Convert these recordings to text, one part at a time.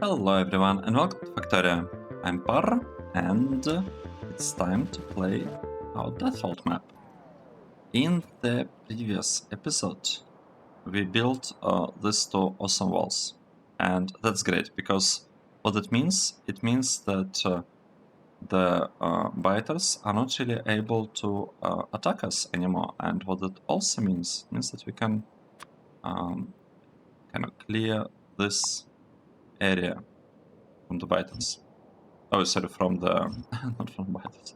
Hello everyone and welcome to Factorio. I'm Par and it's time to play our DeathWorld map. In the previous episode we built these two awesome walls, and that's great because what it means that the biters are not really able to attack us anymore, and what it also means that we can kind of clear this area from the biters. Oh, sorry, from the not from biters.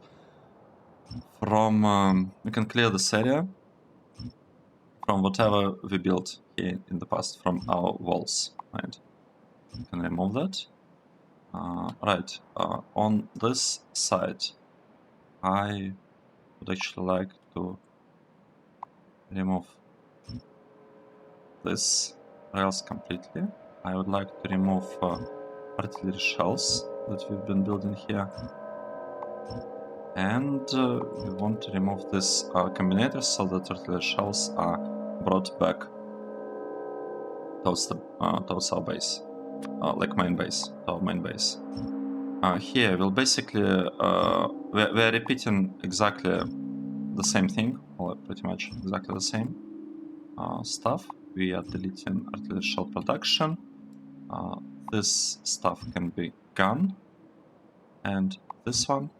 From we can clear this area from whatever we built here in the past, from our walls, right? We can remove that. Right, on this side, I would actually like to remove this rails completely. I would like to remove artillery shells that we've been building here. And we want to remove this combinator so that artillery shells are brought back towards our base, like main base, our main base. Here we'll basically we're repeating exactly the same thing, or pretty much exactly the same stuff. We are deleting artillery shell production. This stuff can be gone, and this one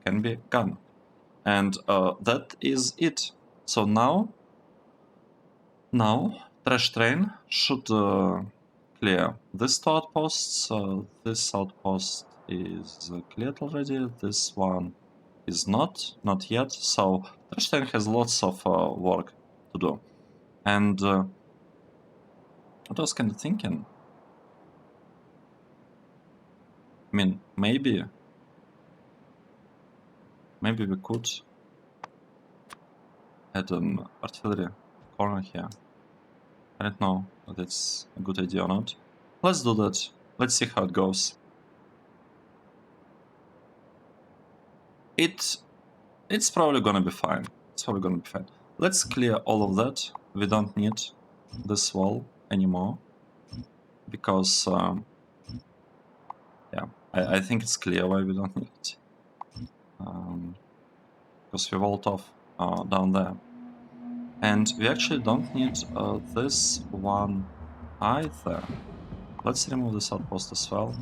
can be gone. And that is it. So now trash train should clear this two outposts. This outpost is cleared already. This one is not yet. So trash train has lots of work to do. And what I was kind of thinking, I mean, maybe we could add an artillery corner here. I don't know if that's a good idea or not. Let's do that. Let's see how it goes. It's probably gonna be fine. Let's clear all of that. We don't need this wall anymore because yeah, I think it's clear why we don't need it. Because we walled off down there. And we actually don't need this one either. Let's remove this outpost as well.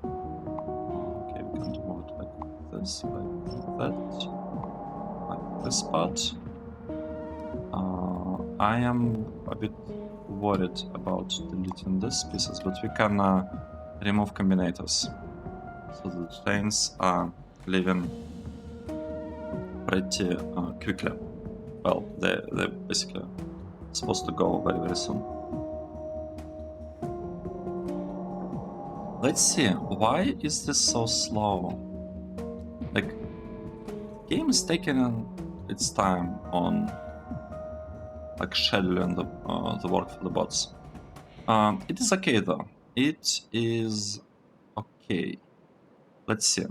Okay, we can remove it like this, like that, like this part. I am a bit worried about deleting these pieces, but we can remove combinators. So the trains are leaving pretty quickly. Well, they're basically supposed to go very, very soon. Let's see, why is this so slow? Like, the game is taking its time on like scheduling the work for the bots. It is okay though. It is okay. Let's see.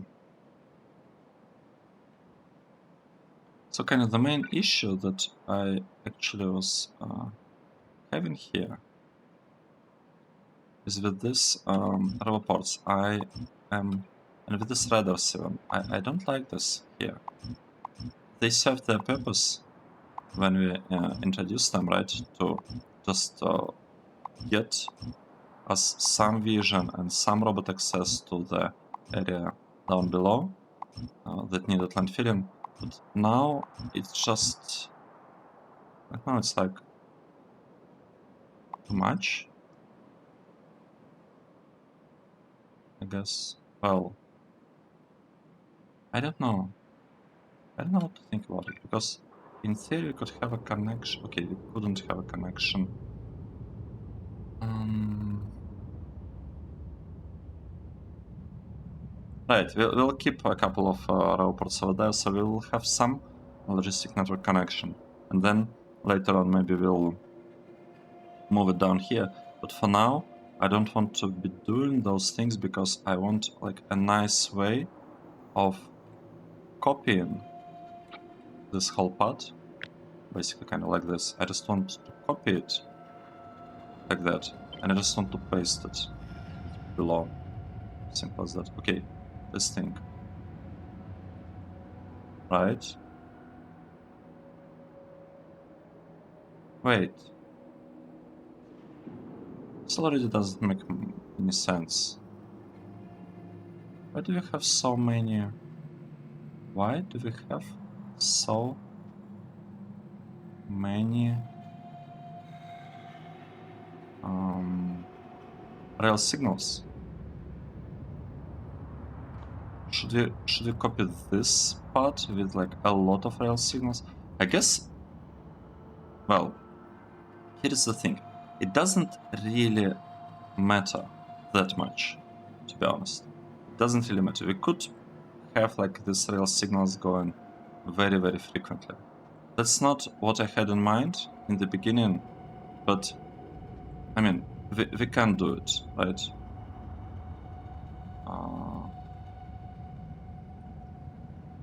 So kind of the main issue that I actually was having here is with this roboports. And with this radar 7, I don't like this here. They serve their purpose when we introduce them, right? To just get us some vision and some robot access to the area down below that needed land filling. But now it's just, I don't know, it's like too much, I guess. Well, I don't know what to think about it, because in theory we could have a connection. Okay, we couldn't have a connection. Right, we'll keep a couple of roboports over there, so we'll have some logistic network connection. And then later on maybe we'll move it down here. But for now, I don't want to be doing those things because I want like a nice way of copying this whole part. Basically kind of like this. I just want to copy it like that. And I just want to paste it below. Simple as that. Okay, this thing. Right. Wait. This already doesn't make any sense. Why do we have so many? Why do we have so many rail signals? Should we copy this part with like a lot of rail signals? I guess. Well, here's the thing. It doesn't really matter that much, to be honest. It doesn't really matter. We could have like these rail signals going very, very frequently. That's not what I had in mind in the beginning, but I mean, we can do it, right?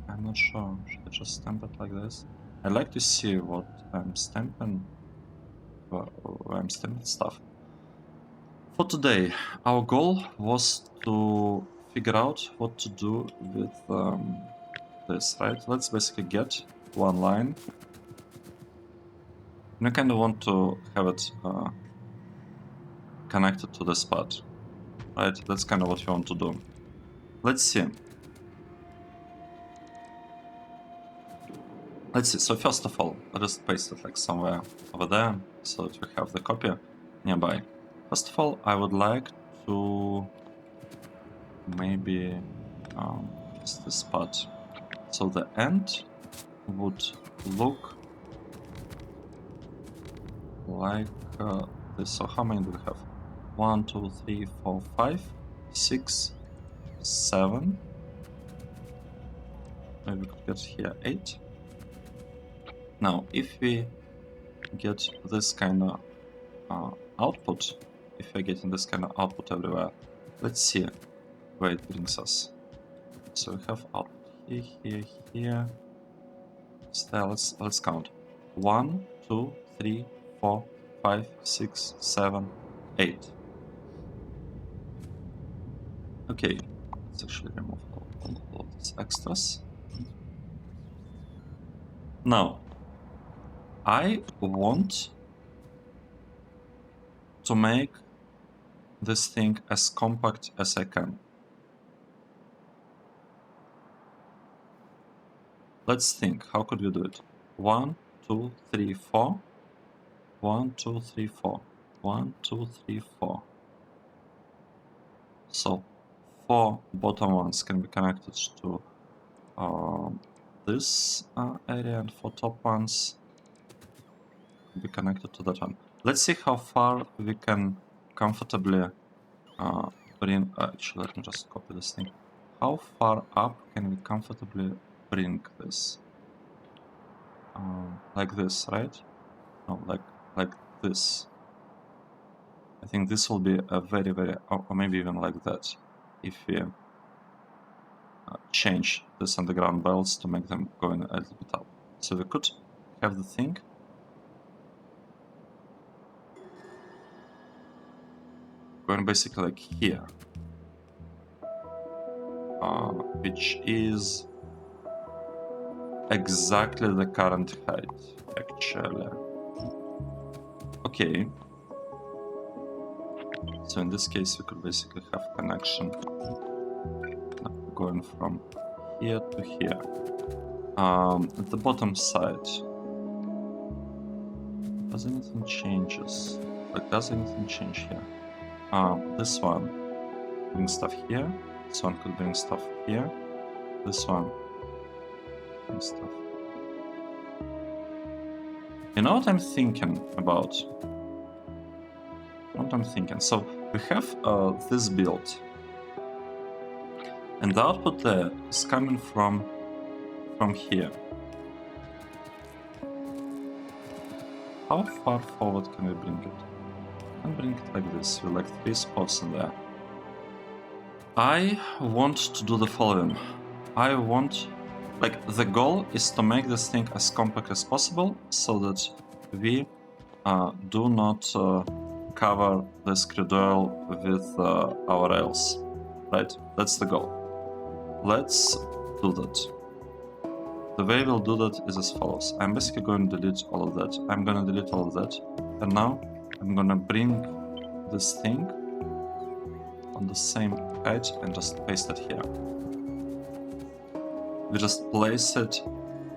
I'm not sure. Should I just stamp it like this? I'd like to see what I'm stamping. Where I'm stamping stuff. For today, our goal was to figure out what to do with this, right? Let's basically get one line. And I kind of want to have it connected to this part, right? That's kind of what we want to do. Let's see. Let's see. So first of all, I'll just paste it like somewhere over there so that we have the copy nearby. First of all, I would like to maybe just this part. So the end would look like this. So how many do we have? 1, 2, 3, 4, 5, 6, 7. Maybe we could get here 8. Now, if we get this kind of output, if we're getting this kind of output everywhere, let's see where it brings us. So we have output here, here, here. So let's count. 1, 2, 3, 4, 5, 6, 7, 8. Okay, let's actually remove all of these extras. Now, I want to make this thing as compact as I can. Let's think, how could we do it? 1, 2, 3, 4. 1, 2, 3, 4. 1, 2, 3, 4. So 4 bottom ones can be connected to this area, and 4 top ones can be connected to that one. Let's see how far we can comfortably bring. Actually, let me just copy this thing. How far up can we comfortably bring this? Like this, right? No, like this. I think this will be a very, very, or maybe even like that, if we change this underground belts to make them going a little bit up. So we could have the thing going basically like here, which is exactly the current height, actually. Okay. So in this case, we could basically have connection going from here to here. At the bottom side, does anything changes? Like, does anything change here? This one brings stuff here. This one could bring stuff here. This one brings stuff. You know what I'm thinking about? What I'm thinking. So we have this build, and the output there is coming from here. How far forward can we bring it? I can bring it like this, with like 3 spots in there. I want to do the following. I want, like, the goal is to make this thing as compact as possible so that we do not cover this crude oil with our rails. right? That's the goal. Let's do that. The way we'll do that is as follows. I'm basically going to delete all of that. I'm going to delete all of that. And now I'm going to bring this thing on the same height and just paste it here. We just place it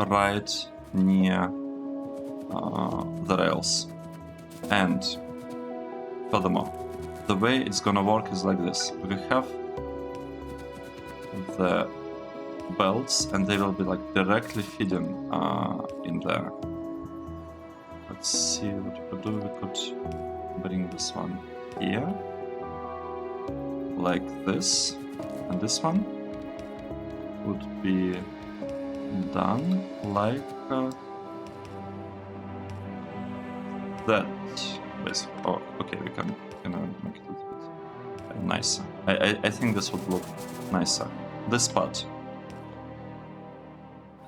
right near the rails. And furthermore, the way it's going to work is like this. We have the belts and they will be like directly feeding in there. Let's see what we could do. We could bring this one here like this, and this one would be done like that basically. Oh, okay, we can make it a little bit nicer. I think this would look nicer. This part,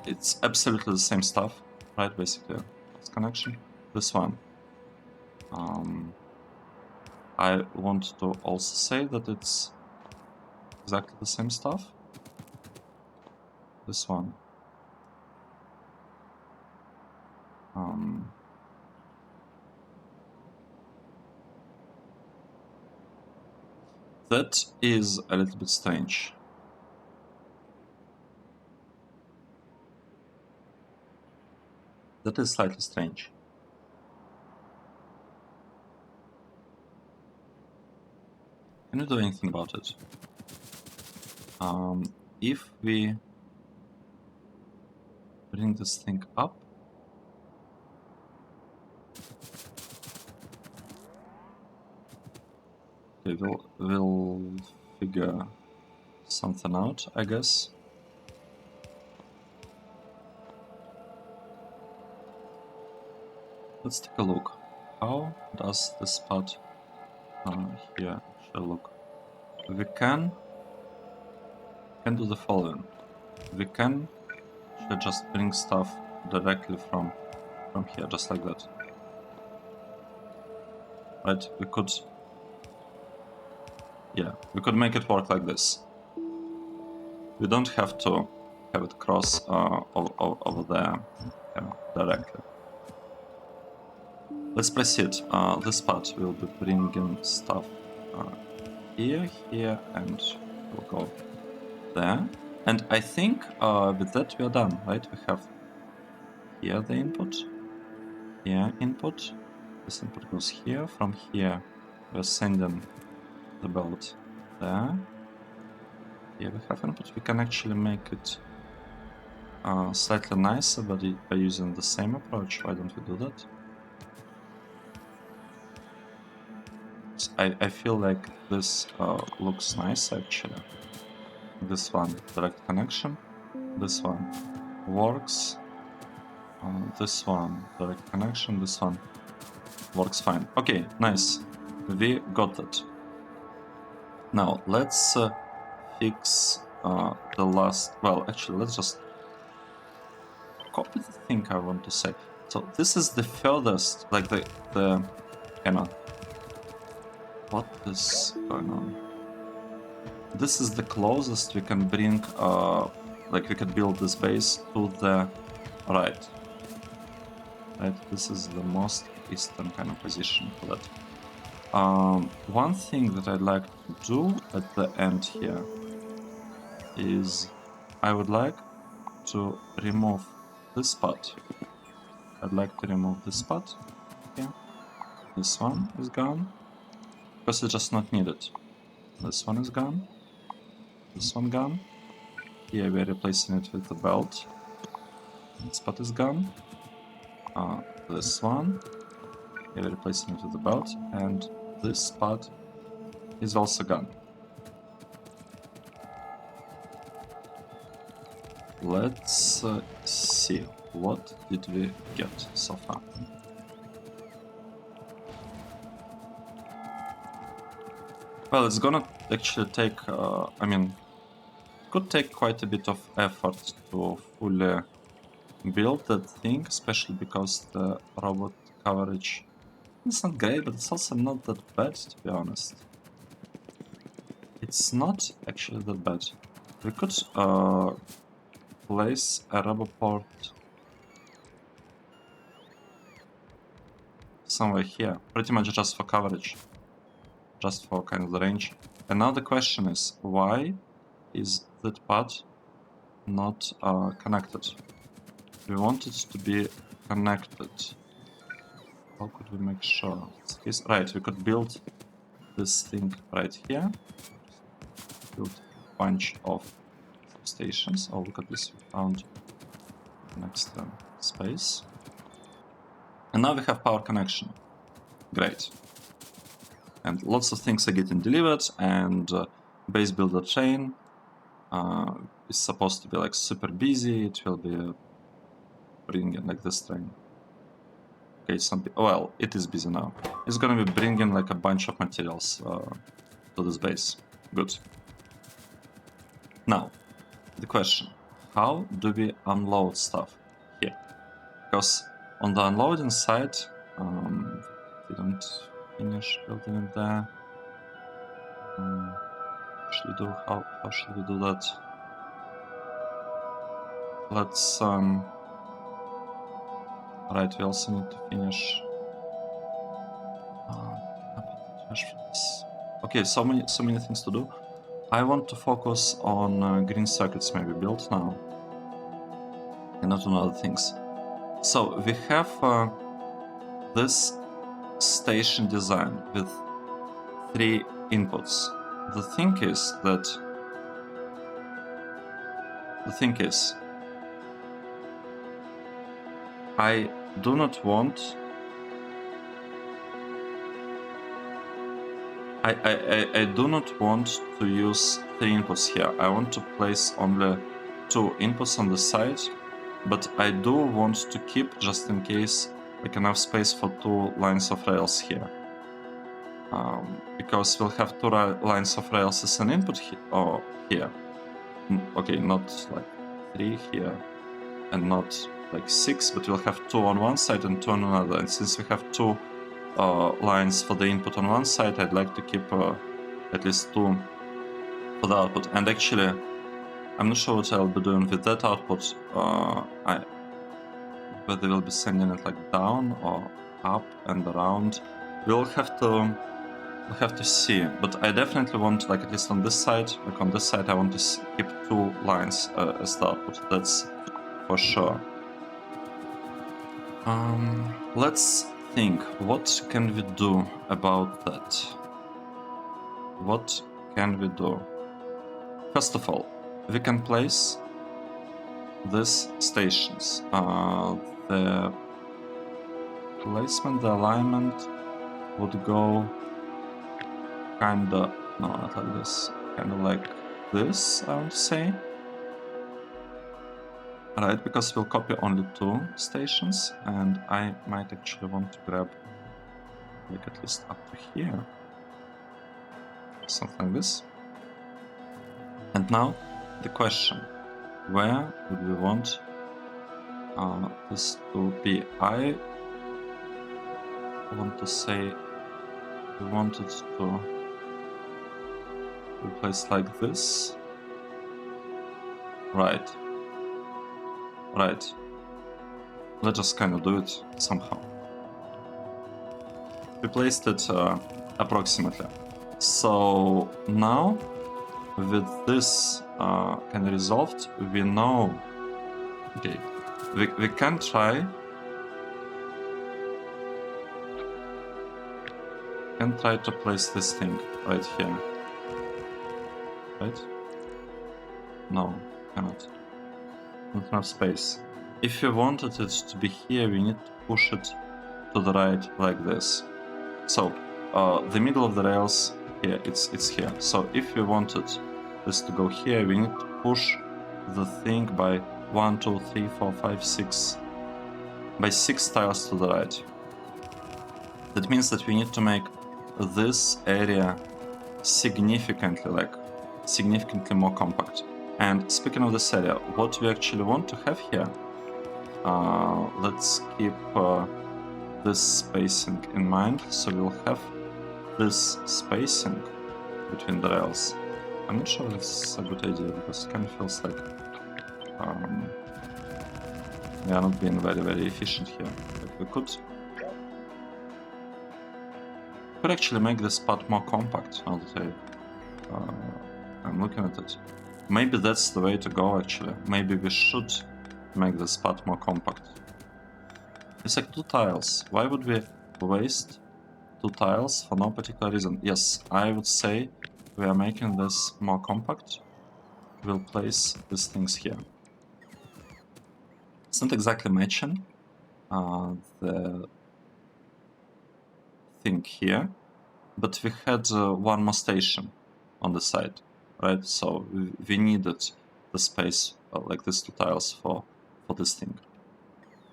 it's absolutely the same stuff, right? Basically, this connection. This one, I want to also say that it's exactly the same stuff. This one, that is a little bit strange. That is slightly strange. Can we do anything about it? If we bring this thing up, okay, we'll figure something out, I guess. Let's take a look. How does this part here actually look? We can do the following. We can just bring stuff directly from here, just like that. Right? We could, yeah, we could make it work like this. We don't have to have it cross over there directly. Let's proceed. This part will be bringing stuff here, and we'll go there. And I think with that we are done, right? We have here the input, here input. This input goes here. From here, we're sending the belt there. Here we have input. We can actually make it slightly nicer, but by using the same approach. Why don't we do that? I feel like this looks nice actually. This one, direct connection. This one works. This one, direct connection. This one works fine. Okay, nice. We got that. Now let's fix the last. Well, actually, let's just copy the thing I want to say. So this is the furthest, like the kind of. What is going on? This is the closest we can bring, like we could build this base to the right. Right, this is the most eastern kind of position for that. One thing that I'd like to do at the end here is I would like to remove this part. I'd like to remove this part here. This one is gone. Because it's just not needed. This one is gone. This one gone. Here we're replacing it with the belt. This part is gone. This one. Here we're replacing it with the belt. And this part is also gone. Let's see. What did we get so far? Well, it's gonna actually take, I mean, could take quite a bit of effort to fully build that thing, especially because the robot coverage is not great, but it's also not that bad, to be honest. It's not actually that bad. We could place a rubber port somewhere here, pretty much just for coverage, just for kind of the range. And now the question is, why is that part not connected? We want it to be connected. How could we make sure? Right, we could build this thing right here. Build a bunch of substations. Oh, look at this, we found an extra space. And now we have power connection. Great. And lots of things are getting delivered, and base builder chain is supposed to be like super busy. It will be bringing like this train. Okay, well, it is busy now. It's gonna be bringing like a bunch of materials to this base. Good. Now, the question: how do we unload stuff here? Because on the unloading side, didn't finish building it there. Should we do how should we do that? Let's right, we also need to finish okay, so many things to do. I want to focus on green circuits maybe built now and not on other things. So we have this station design with 3 inputs. The thing is I do not want I do not want to use 3 inputs here. I want to place only 2 inputs on the side, but I do want to keep, just in case, like enough space for 2 lines of rails here. Because we'll have 2 lines of rails as an input here. Okay, not like 3 here, and not like 6, but we'll have 2 on one side and 2 on another. And since we have 2 lines for the input on one side, I'd like to keep at least 2 for the output. And actually, I'm not sure what I'll be doing with that output. Whether we'll be sending it like down or up and around. We'll have to see. But I definitely want, like at least on this side, like on this side, I want to keep 2 lines as the output. That's for sure. Let's think, what can we do about that? What can we do? First of all, we can place these stations. The placement, the alignment would go kinda, no, not like this, kinda like this, I would say. Right, because we'll copy only 2 stations, and I might actually want to grab like at least up to here. Something like this. And now the question, where would we want this to be? I want to say we want it to be placed like this. Right. Let's just kind of do it somehow. We placed it approximately. So now, with this kind of resolved, we know. Okay, we can try. Can try to place this thing right here. Right? No, cannot. Not enough space. If we wanted it to be here, we need to push it to the right like this. So the middle of the rails here, it's here. So if we wanted this to go here, we need to push the thing by 1, 2, 3, 4, 5, 6 by 6 tiles to the right. That means that we need to make this area significantly more compact. And speaking of this area, what we actually want to have here, let's keep this spacing in mind. So we'll have this spacing between the rails I'm not sure it's a good idea because it kind of feels like we are not being very efficient here. Like we could actually make this part more compact now that I'm looking at it. Maybe that's the way to go actually. Maybe we should make this part more compact. It's like 2 tiles. Why would we waste 2 tiles for no particular reason? Yes, I would say we are making this more compact. We'll place these things here. It's not exactly matching the thing here, but we had one more station on the side, right? So we needed the space like these 2 tiles for this thing.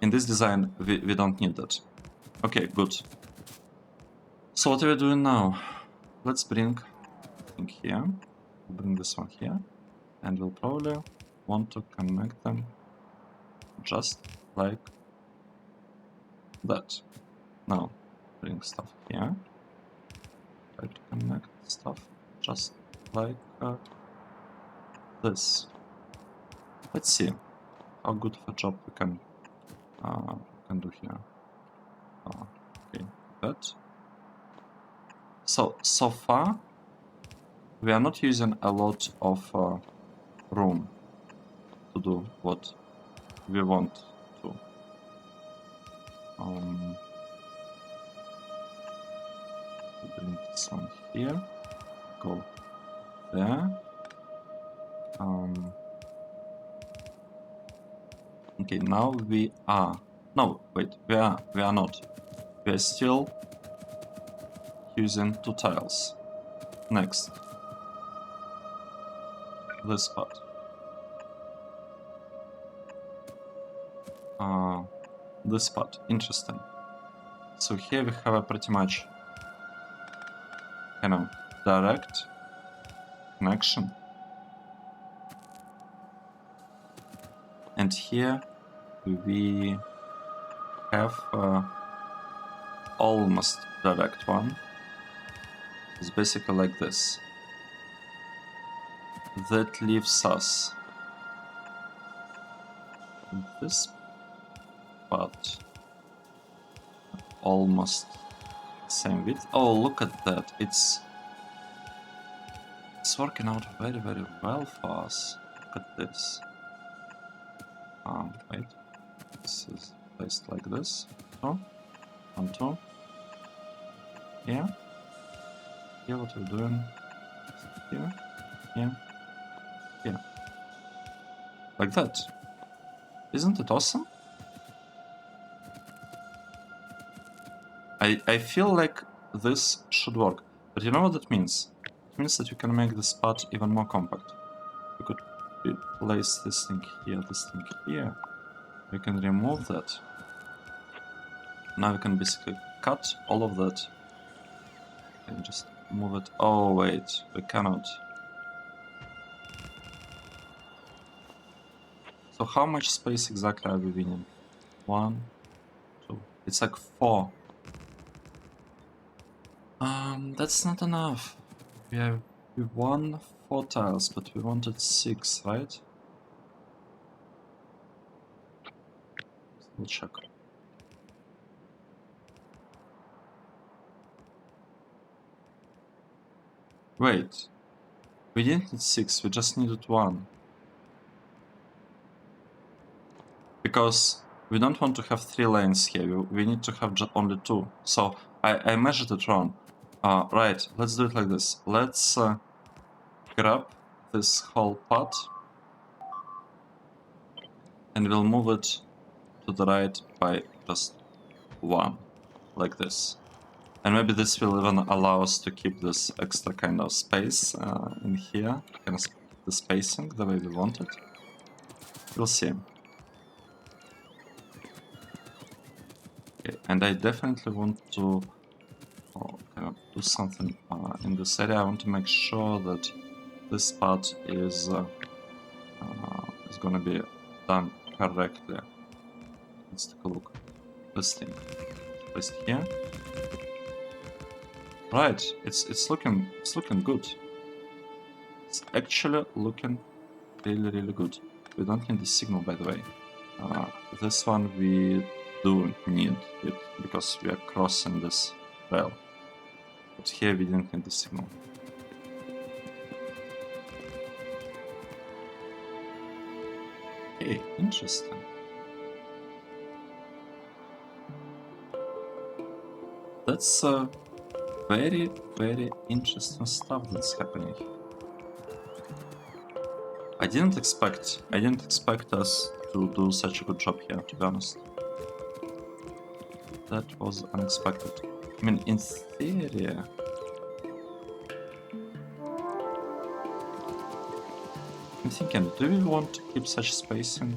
In this design, we don't need that. Okay, good. So what are we doing now? Let's bring thing here. We'll bring this one here, and we'll probably want to connect them just like that. Now, bring stuff here. Try to connect stuff just like this. Let's see how good of a job we can do here. Okay, that. So far, we are not using a lot of room to do what we want to. Bring this one here, go there. Okay, now we are. No, wait, we are not. We are still using 2 tiles. Next, this part. This part, interesting. So here we have a pretty much kind of direct connection. And here we have almost direct one. It's basically like this. That leaves us this part almost same width. Oh, look at that. It's working out very well for us. Look at this. Wait. This is placed like this. 2, 1, 2. Here. Here what we're doing. Here. Here. Here. Like that. Isn't it awesome? I feel like this should work. But you know what that means? It means that you can make this part even more compact. We could place this thing here, this thing here. We can remove that. Now we can basically cut all of that and just move it. Oh wait, we cannot. So how much space exactly are we winning? 1, 2. It's like 4. That's not enough. We won 4 tiles, but we wanted 6, right? We'll check. Wait, we didn't need 6, we just needed 1. Because we don't want to have 3 lanes here, we need to have just only 2. So I measured it wrong. Right, let's do it like this. Let's grab this whole part and we'll move it to the right by just 1, like this. And maybe this will even allow us to keep this extra kind of space in here, kind of the spacing the way we want it. We'll see. Okay, and I definitely want to kind of do something in this area. I want to make sure that this part is going to be done correctly. Let's take a look. This thing placed here. Right, it's looking good. It's actually looking really good. We don't need the signal, by the way. This one we do need it because we are crossing this rail. But here we didn't need the signal. Okay, interesting. That's very interesting stuff that's happening. I didn't expect us to do such a good job here, to be honest. That was unexpected. I mean, in theory, I'm thinking, do we want to keep such spacing?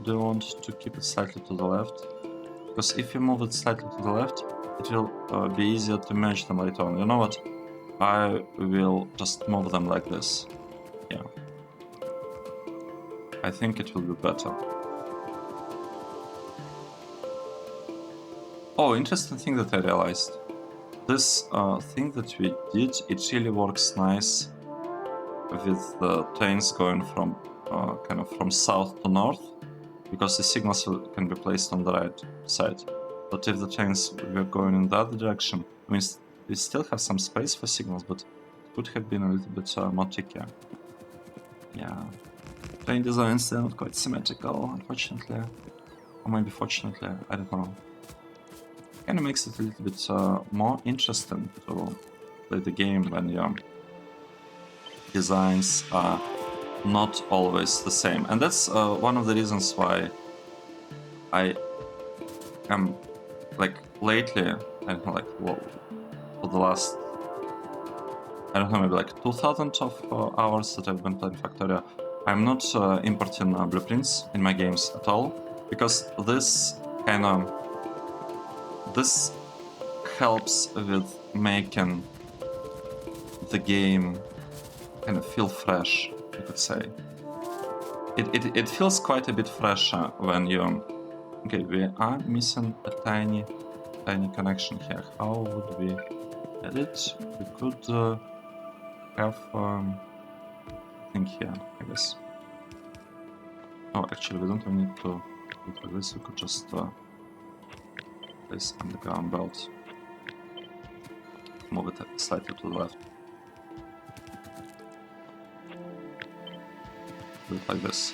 Do we want to keep it slightly to the left? Because if you move it slightly to the left, it will be easier to match them later on. You know what? I will just move them like this. Yeah. I think it will be better. Oh, interesting thing that I realized. This thing that we did, it really works nice with the trains going from kind of from south to north, because the signals can be placed on the right side. But if the trains were going in the other direction, I mean, we still have some space for signals, but it could have been a little bit more trickier. Yeah. Train designs, they're not quite symmetrical, unfortunately. Or maybe fortunately, I don't know. Kind of makes it a little bit more interesting to play the game when your designs are not always the same. And that's one of the reasons why I am, like, lately, I don't know, like, for the last, I don't know, maybe like 2,000 of hours that I've been playing Factorio, I'm not importing blueprints in my games at all, because this helps with making the game kind of feel fresh, you could say. It feels quite a bit fresher when you... Okay, we are missing a tiny connection here. How would we add it? We could have thing here, I guess. Oh, actually, we don't even need to do it like this. We could just place underground belt. Move it slightly to the left. Do it like this.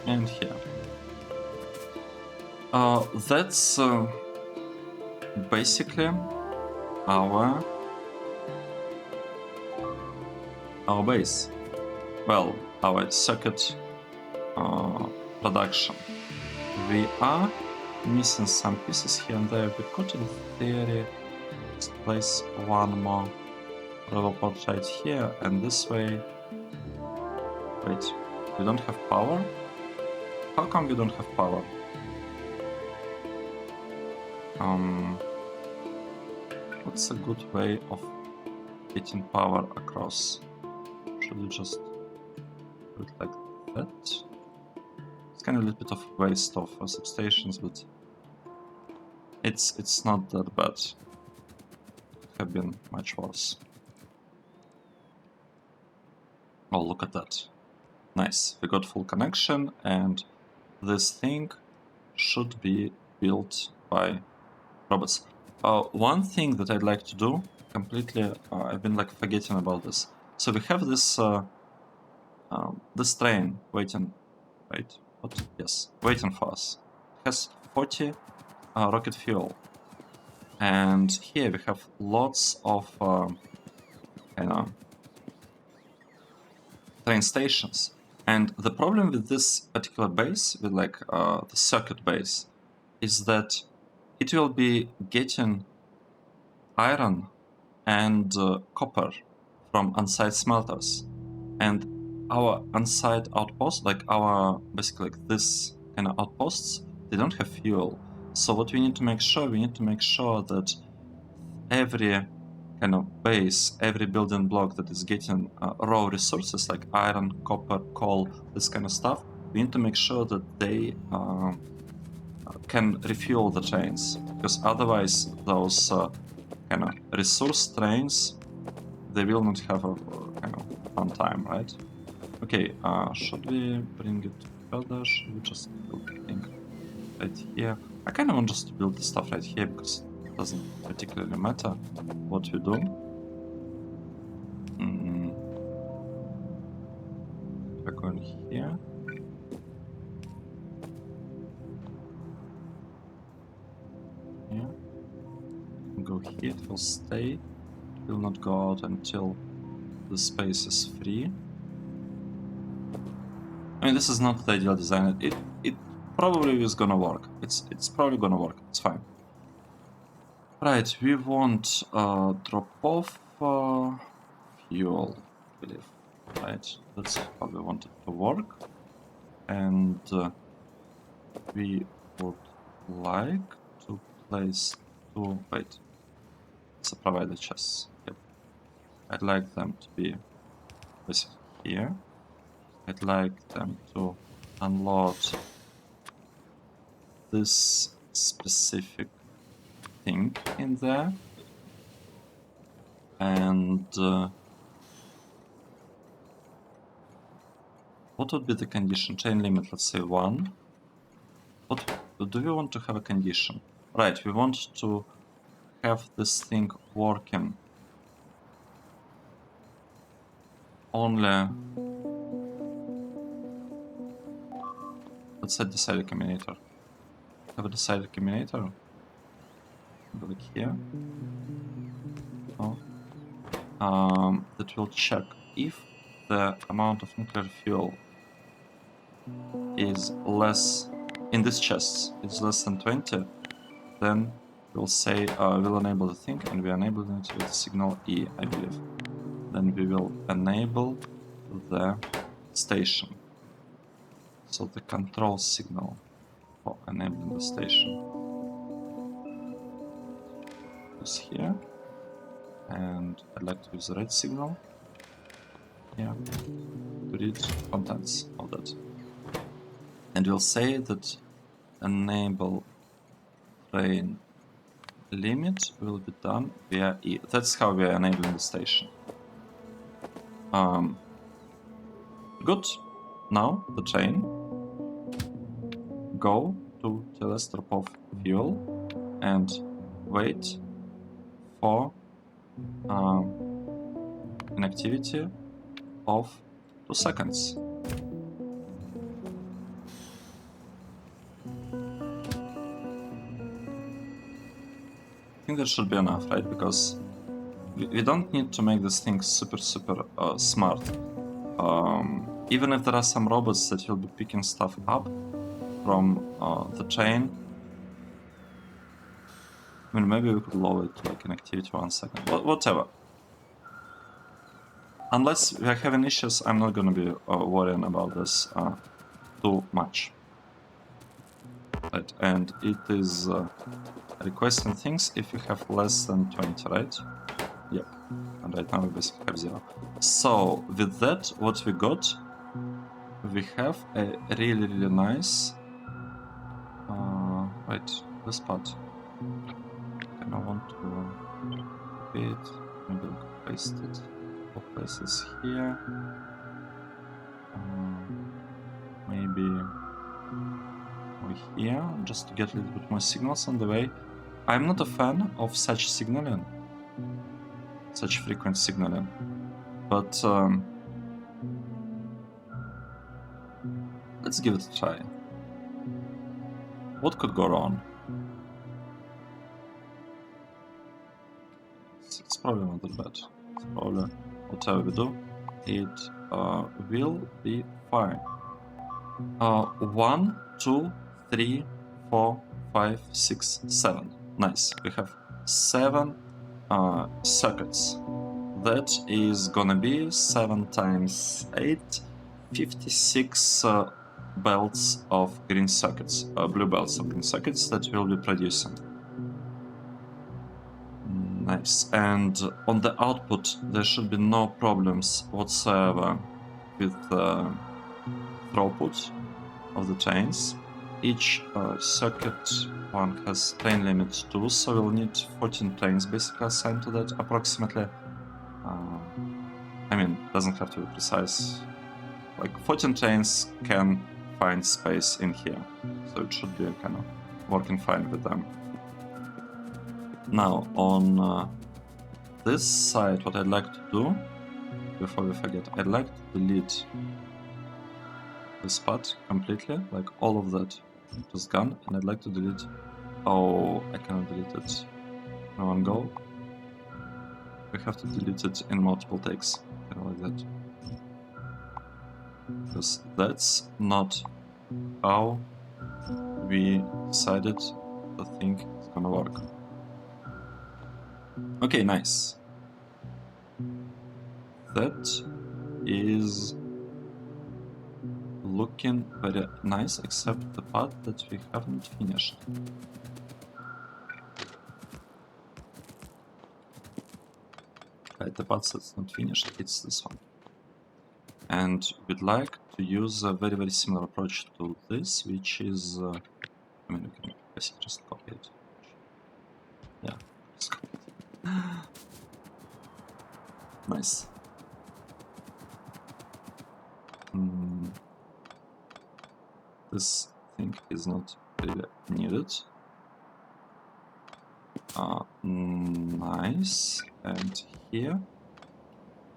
And here. That's basically our base. Well, our circuit production. We are missing some pieces here and there. We could, in theory, just place one more level port right here, and this way... Wait, we don't have power? How come we don't have power? What's a good way of getting power across? Should we just do it like that? It's kind of a little bit of waste of substations, but it's not that bad. It could have been much worse. Oh, look at that. Nice, we got full connection, and this thing should be built by robots. One thing that I'd like to do completely, I've been like forgetting about this. So we have this this train waiting, right? What? Yes, waiting for us. It has 40 rocket fuel, and here we have lots of train stations. And the problem with this particular base, with like the circuit base, is that it will be getting iron and copper from on-site smelters, and our on-site outposts, like our basically like this kind of outposts, they don't have fuel. So what we need to make sure, that every kind of base, every building block that is getting raw resources like iron, copper, coal, this kind of stuff, we need to make sure that they can refuel the trains, because otherwise those kind of resource trains, they will not have a kind of fun time, right? Okay, should we bring it further? Should we just build the thing right here? I kind of want just to build the stuff right here because it doesn't particularly matter what we do. We're going here. Here. Go here, it will stay. It will not go out until the space is free. I mean, this is not the ideal design. It probably is gonna work. It's probably gonna work. It's fine. Right, we want drop off fuel, I believe. Right, that's how we want it to work. And we would like to place two. Wait, it's a provider chests. Yep. I'd like them to be basically here. I'd like them to unload this specific thing in there, and what would be the condition? Chain limit, let's say 1. What do we want to have a condition? Right, we want to have this thing working only. Let's set the side combinator. Have a decided combinator. Go like here. Oh. That will check if the amount of nuclear fuel is less in these chests. It's less than 20. Then we'll say we'll enable the thing, and we enable it with signal E, I believe. Then we will enable the station. So the control signal for enabling the station is here, and I'd like to use the red signal here to read contents of that. And we'll say that enable train limit will be done via E. That's how we are enabling the station. Good. Now the train go to TLS drop off fuel and wait for an activity of 2 seconds. I think that should be enough, right? Because we don't need to make this thing super smart. Even if there are some robots that will be picking stuff up from the train, I mean, maybe we could lower it to like an activity 1 second, but whatever. Unless we are having issues, I'm not gonna be worrying about this too much. Right, and it is requesting things if you have less than 20, right? Yep, and right now we basically have 0. So with that, what we got, we have a really nice right, this part. And I want to copy it, maybe we could paste it 4 places here. Maybe over here, just to get a little bit more signals on the way. I'm not a fan of such signaling, such frequent signaling, but let's give it a try. What could go wrong? It's probably not that bad. It's probably whatever we do, it will be fine. 1, 2, 3, 4, 5, 6, 7. Nice. We have 7 circuits. That is gonna be 7 times 8, 56 belts of green circuits, blue belts of green circuits that we'll be producing. Nice. And on the output, there should be no problems whatsoever with throughput of the trains. Each circuit one has train limit 2, so we'll need 14 trains basically assigned to that approximately. I mean, doesn't have to be precise. Like 14 trains can find space in here, so it should be kind of working fine with them. Now on this side, what I'd like to do, before we forget, I'd like to delete this part completely, like all of that just gone, and I'd like to delete. Oh, I cannot delete it in one go. We have to delete it in multiple takes, kind of like that. Because that's not how we decided the thing is gonna work. Okay, nice. That is looking very nice, except the part that we haven't finished. Right, the part that's not finished, it's this one. And we'd like to use a very, very similar approach to this, which is, I mean, we can basically just copy it. Yeah, just copy it. Nice. This thing is not really needed. Nice. And here,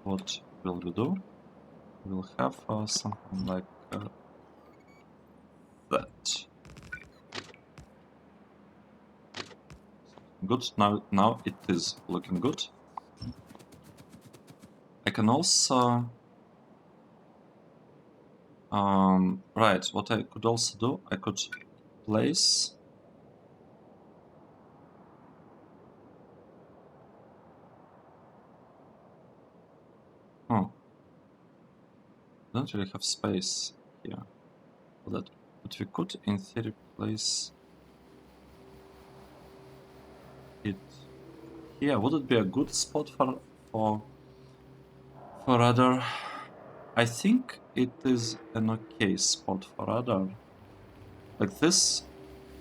what will we do? We'll have something like that. Good. Now it is looking good. I can also right, what I could also do, I could place don't really have space here for that, but we could in theory place it here. Would it be a good spot for radar? I think it is an okay spot for radar. Like this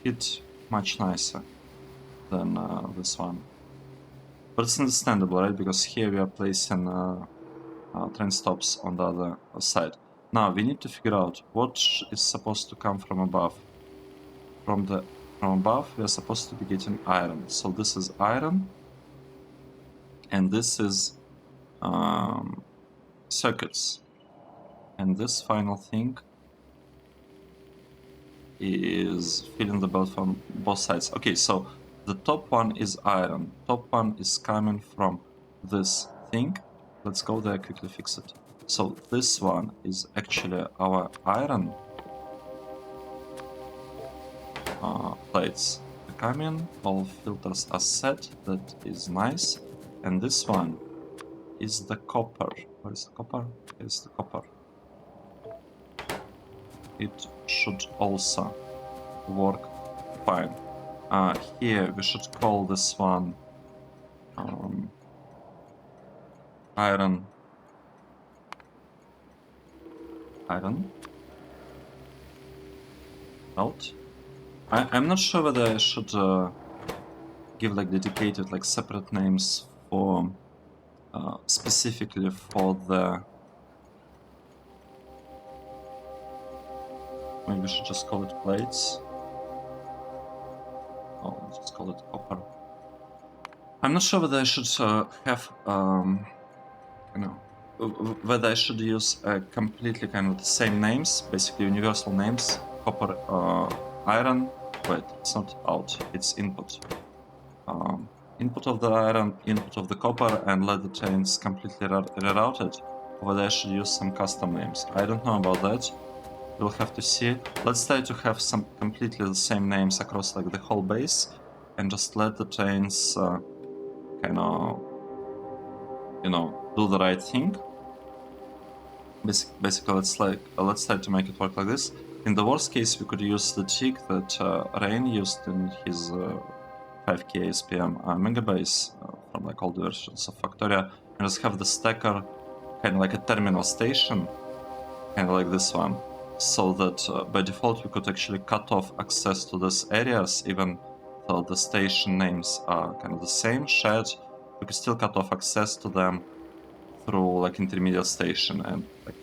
fit much nicer than this one. But it's understandable, right? Because here we are placing train stops on the other side. Now we need to figure out what is supposed to come from above. From above we are supposed to be getting iron. So this is iron, and this is circuits. And this final thing is filling the belt from both sides. Okay, so the top one is iron. Top one is coming from this thing. Let's go there, quickly fix it. So this one is actually our iron plates. They come in, all filters are set, that is nice. And this one is the copper. Where is the copper? Here's the copper. It should also work fine. Here we should call this one iron. Out. I'm not sure whether I should give like dedicated, like separate names for specifically for the. Maybe we should just call it plates. Oh, let's just call it copper. I'm not sure whether I should have, whether I should use completely kind of the same names, basically universal names. Copper, iron. Wait, it's not out. It's input. Input of the iron, input of the copper, and let the trains completely rerouted. Or whether I should use some custom names. I don't know about that. We'll have to see. Let's try to have some completely the same names across like the whole base, and just let the trains kind of, do the right thing. Basically, let's try to make it work like this. In the worst case, we could use the trick that Rain used in his 5K SPM megabase from like all the versions of Factorio, and just have the stacker kind of like a terminal station, kind of like this one. So that by default we could actually cut off access to these areas even so the station names are kind of the same, shared. You can still cut off access to them through like intermediate station and like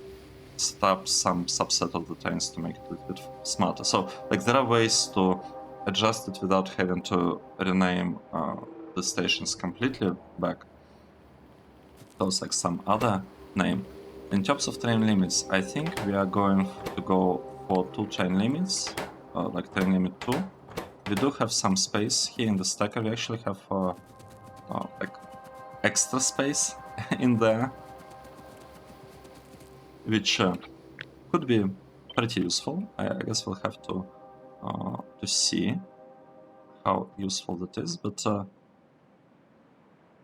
stop some subset of the trains to make it a little bit smarter. So like there are ways to adjust it without having to rename the stations completely back. Those like some other name. In terms of train limits, I think we are going to go for 2 train limits, like train limit 2. We do have some space here in the stacker. We actually have like extra space in there, which could be pretty useful. I guess we'll have to see how useful that is. But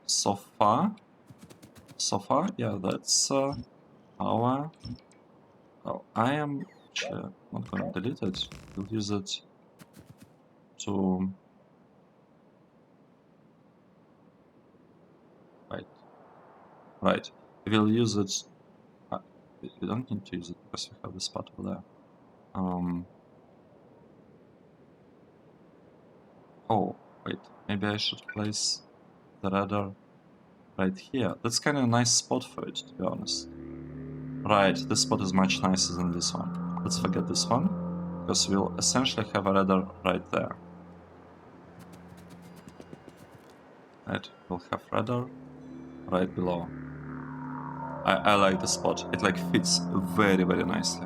so far, yeah, that's our. Oh, I am actually not going to delete it. We'll use it to. Right. We'll use it. We don't need to use it because we have this part over there. Oh, wait. Maybe I should place the radar right here. That's kind of a nice spot for it, to be honest. Right, this spot is much nicer than this one. Let's forget this one, because we'll essentially have a radar right there. Right, we'll have radar right below. I like the spot. It like fits very, very nicely.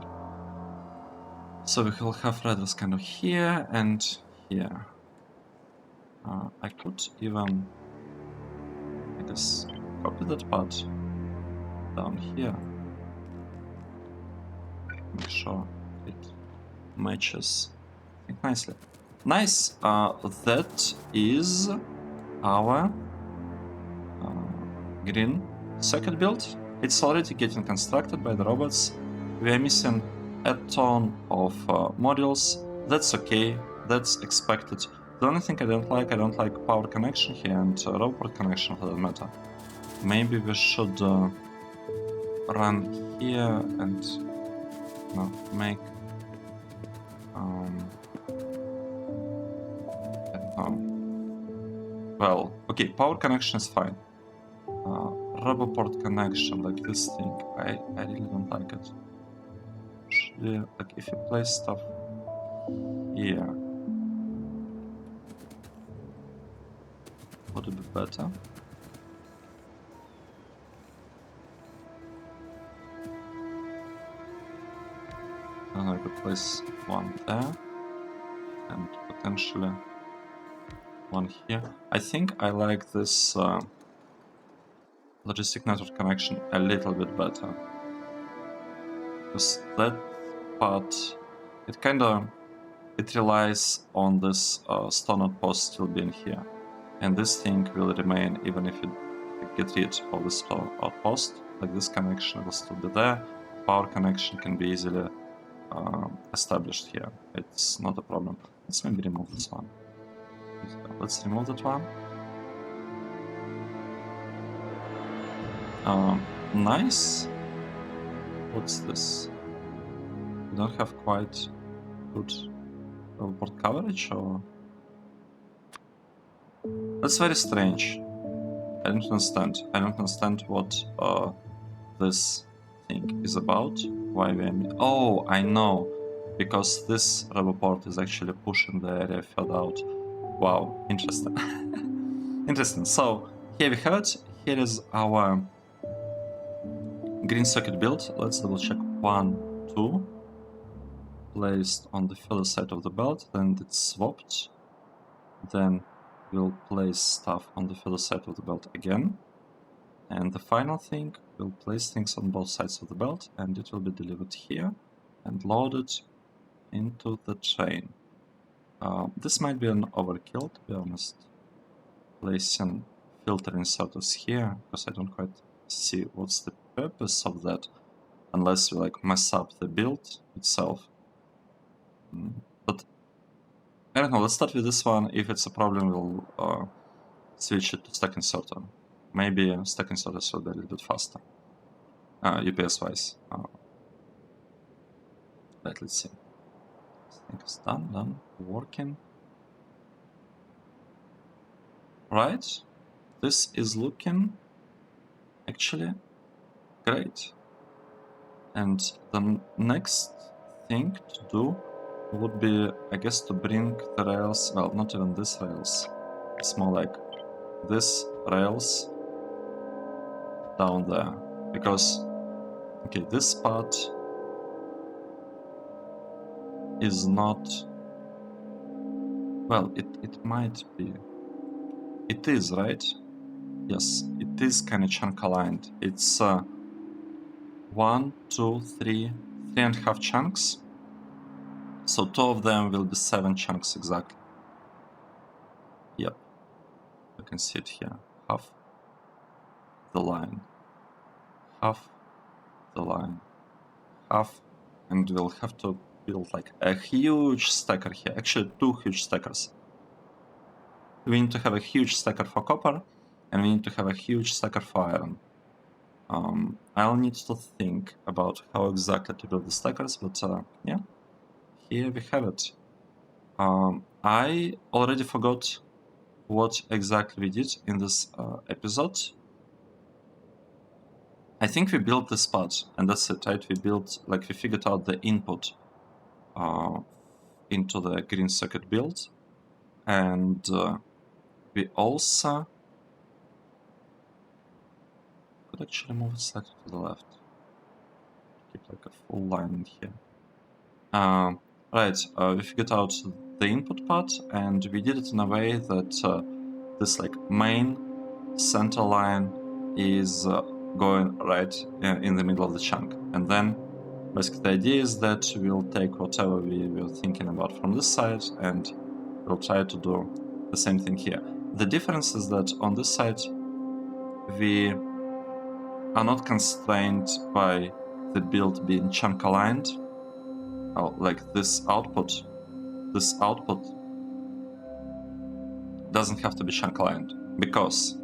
So we will have radars kind of here and here. I could even, I guess, copy that part down here. Make sure it matches nicely. Nice. That is our green circuit build. It's already getting constructed by the robots. We are missing a ton of modules. That's okay. That's expected. The only thing I don't like power connection here and robot connection for that matter. Maybe we should run here and make I don't know. Well, okay, power connection is fine. Roboport connection, like this thing, I really don't like it. Should we, like, if you place stuff here, would it be better? And I could place one there, and potentially one here. I think I like this logistic network connection a little bit better. Because that part, it relies on this stone outpost still being here. And this thing will remain even if you get rid of the stone outpost. Like this connection will still be there. Power connection can be easily established here. It's not a problem. Let's maybe remove this one. Let's remove that one. Nice. What's this? We don't have quite good port coverage, or that's very strange. I don't understand. I don't understand what this thing is about. Why we? Oh, I know. Because this roboport is actually pushing the area further out. Wow, interesting. Interesting. So here we have it. Here is our green circuit build. Let's double check. 1, 2. Placed on the further side of the belt. Then it's swapped. Then we'll place stuff on the further side of the belt again. And the final thing, we'll place things on both sides of the belt, and it will be delivered here and loaded into the train. This might be an overkill, to be honest. Placing filter inserters here, because I don't quite see what's the purpose of that, unless we like mess up the build itself. But I don't know, let's start with this one. If it's a problem, we'll switch it to stack inserter. Maybe stack inserters will be a little bit faster, UPS-wise. Right, let's see. This thing is done, working. right? This is looking actually great. And the next thing to do would be, I guess, to bring the rails, well, not even this rails, it's more like this rails down there. Because, okay, this part is not, well, it might be. It is, right? Yes, it is kind of chunk aligned. It's 1, 2, 3, 3.5 chunks. So 2 of them will be 7 chunks exactly. Yep, you can see it here. Half the line, half the line, half, and we'll have to build like a huge stacker here. Actually, 2 huge stackers. We need to have a huge stacker for copper, and we need to have a huge stacker for iron. I'll need to think about how exactly to build the stackers, but yeah, here we have it. I already forgot what exactly we did in this episode. I think we built this part, and that's it, right? We figured out the input into the green circuit build, and we also could actually move it slightly to the left. Keep like a full line in here. Right, we figured out the input part, and we did it in a way that this like main center line is going right in the middle of the chunk. And then basically the idea is that we'll take whatever we were thinking about from this side and we'll try to do the same thing here. The difference is that on this side we are not constrained by the build being chunk aligned. Like this output doesn't have to be chunk aligned, because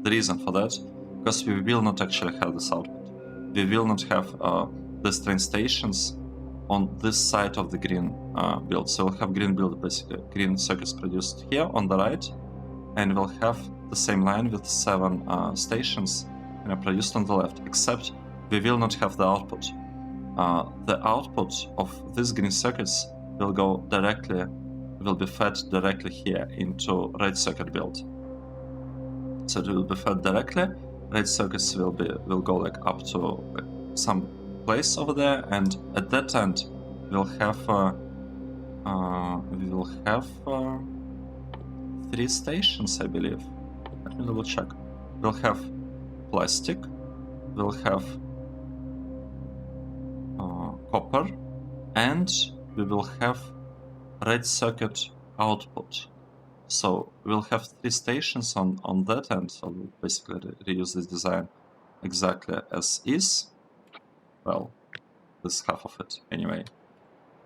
the reason for that, because we will not actually have this output. We will not have these train stations on this side of the green build. So we'll have green build, basically green circuits produced here on the right, and we'll have the same line with 7 stations produced on the left, except we will not have the output. The output of these green circuits will be fed directly here into red circuit build. So it will be fed directly. Red circuits will go like up to like some place over there, and at that end we'll have 3 stations, I believe. Let me double check. We'll have plastic, we'll have copper, and we will have red circuit output. So we'll have 3 stations on that end, so we'll basically reuse this design exactly as is. Well, this half of it anyway.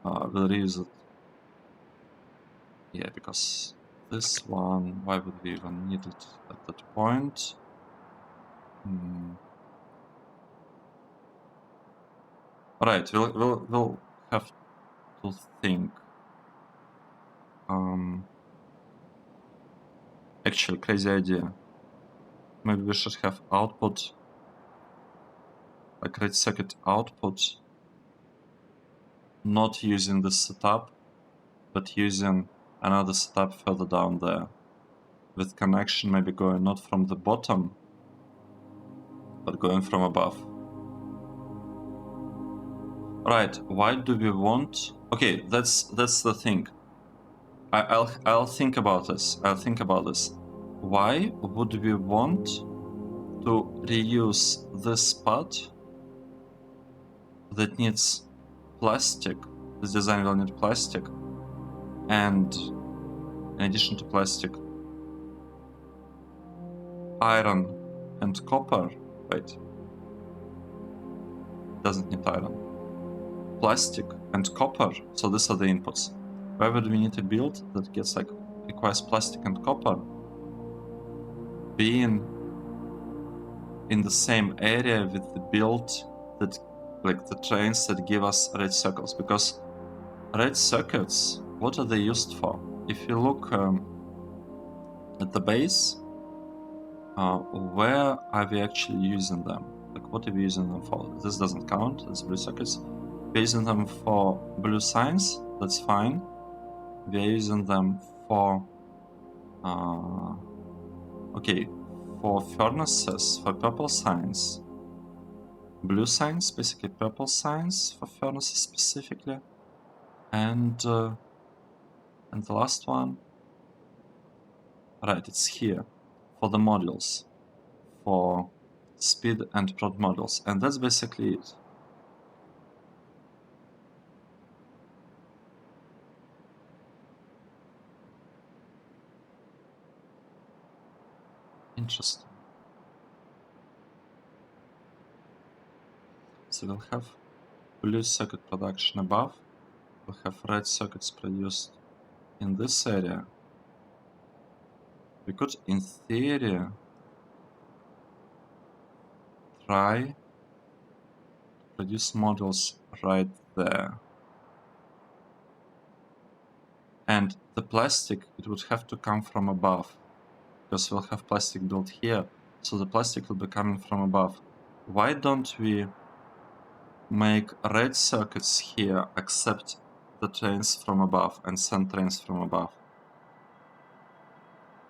We'll reuse it. Yeah, because this one, why would we even need it at that point? Right, we'll have to think. Actually, crazy idea. Maybe we should have output, like red circuit output, not using this setup, but using another setup further down there, with connection maybe going not from the bottom, but going from above. Right, why do we want... Okay, that's the thing. I'll think about this. Why would we want to reuse this part that needs plastic? This design will need plastic, and in addition to plastic, iron and copper. Wait, doesn't need iron. Plastic and copper. So these are the inputs. Why would we need a build that requires plastic and copper being in the same area with the build that, like the trains that give us red circles? Because red circuits, what are they used for? If you look at the base, where are we actually using them? Like, what are we using them for? This doesn't count, it's blue circuits. We're using them for blue science, that's fine. We're using them for, okay, for furnaces, for purple science. Blue science, basically purple science for furnaces specifically. And the last one, right, it's here, for the modules, for speed and prod modules, and that's basically it. Interesting. So we'll have blue circuit production above, we'll have red circuits produced in this area. We could, in theory, try to produce modules right there. And the plastic, it would have to come from above, because we'll have plastic built here, so the plastic will be coming from above. Why don't we make red circuits here accept the trains from above and send trains from above?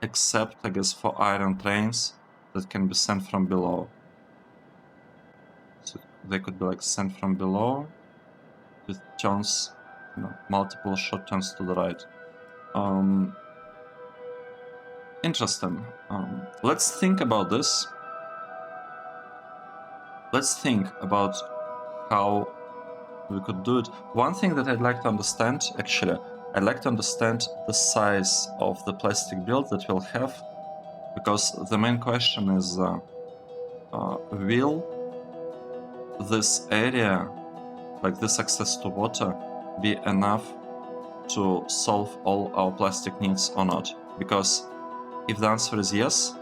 Except, I guess, for iron trains that can be sent from below. So they could be like sent from below with turns, multiple short turns to the right. Interesting. Let's think about this. Let's think about how we could do it. One thing that I'd like to understand, actually, I'd like to understand the size of the plastic build that we'll have, because the main question is, will this area, like this access to water, be enough to solve all our plastic needs or not? Because if the answer is yes,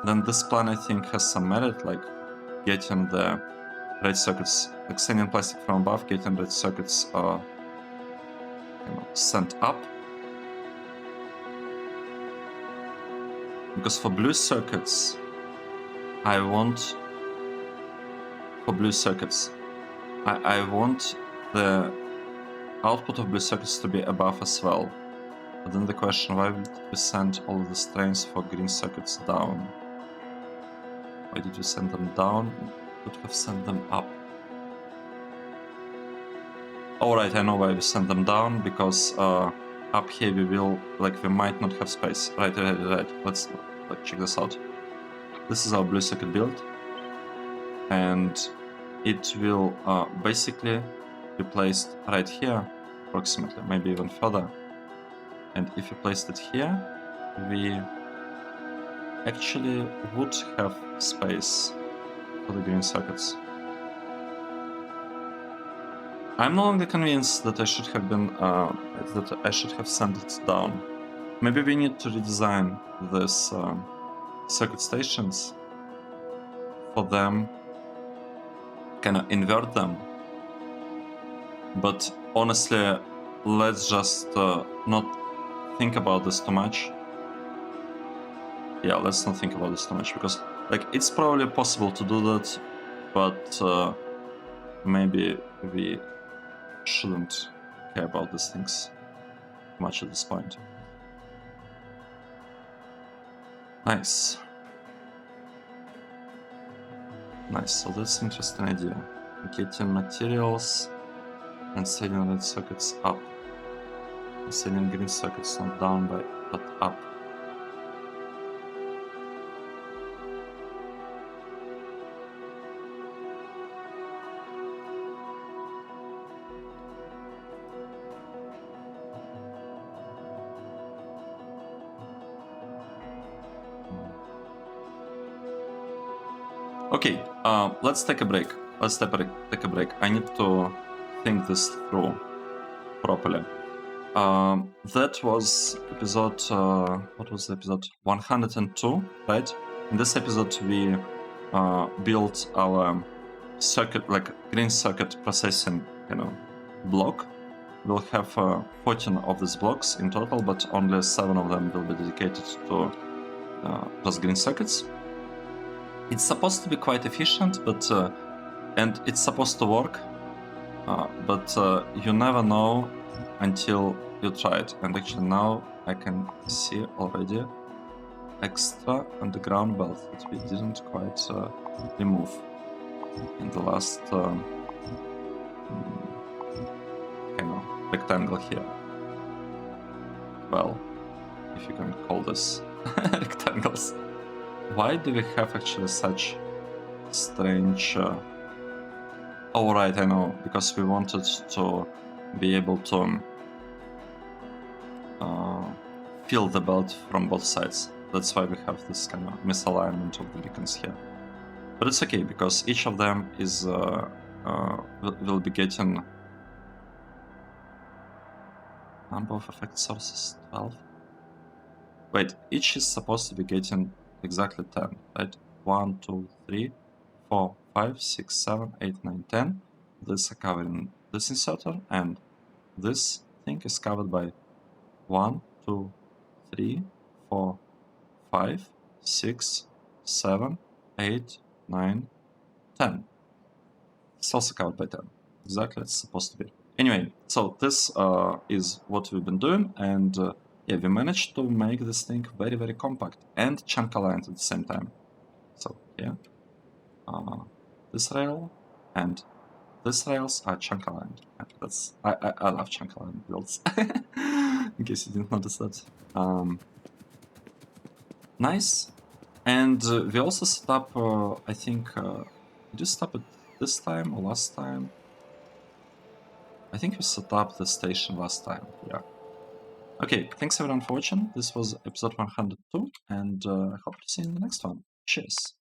then this plan, I think, has some merit, like getting the red circuits, like sending plastic from above, getting red circuits sent up. Because for blue circuits, I want the output of blue circuits to be above as well. But then the question, why would we send all the strains for green circuits down? Why did we send them down? We could have sent them up. Alright, I know why we send them down, because up here we might not have space. Right. Let's check this out. This is our blue circuit build, and it will basically be placed right here, approximately, maybe even further. And if we placed it here, we actually would have space for the green circuits. I'm no longer convinced that I should have sent it down. Maybe we need to redesign this circuit stations for them, kind of invert them. But honestly, let's just not think about this too much. Yeah, let's not think about this too much, because it's probably possible to do that, but maybe we shouldn't care about these things much at this point. Nice. So that's an interesting idea. Getting materials and sending red circuits up. And sending green circuits not down but up. Okay, let's take a break. Take a break. I need to think this through properly. That was episode, what was the episode? 102, right? In this episode we built our circuit, green circuit processing, block. We'll have 14 of these blocks in total, but only 7 of them will be dedicated to just green circuits. It's supposed to be quite efficient, but and it's supposed to work, but you never know until you try it. And actually now I can see already extra underground belt that we didn't quite remove in the last kind of rectangle here. Well, if you can call this rectangles. Why do we have actually such strange... Oh right, I know, because we wanted to be able to fill the belt from both sides. That's why we have this kind of misalignment of the beacons here. But it's okay, because each of them is will be getting... Number of effect sources, 12. Wait, each is supposed to be getting exactly 10, right? 1, 2, 3, 4, 5, 6, 7, 8, 9, 10. This are covering this inserter, and this thing is covered by 1, 2, 3, 4, 5, 6, 7, 8, 9, 10. It's also covered by 10. Exactly, it's supposed to be. Anyway, so this is what we've been doing, and yeah, we managed to make this thing very, very compact and chunk aligned at the same time. So here, this rail and these rails are chunk aligned. That's I love chunk aligned builds. In case you didn't notice that. Nice. And we also set up, I think, did you set up it this time or last time? I think we set up the station last time, yeah. Okay, thanks everyone for watching. This was episode 102, and I hope to see you in the next one. Cheers.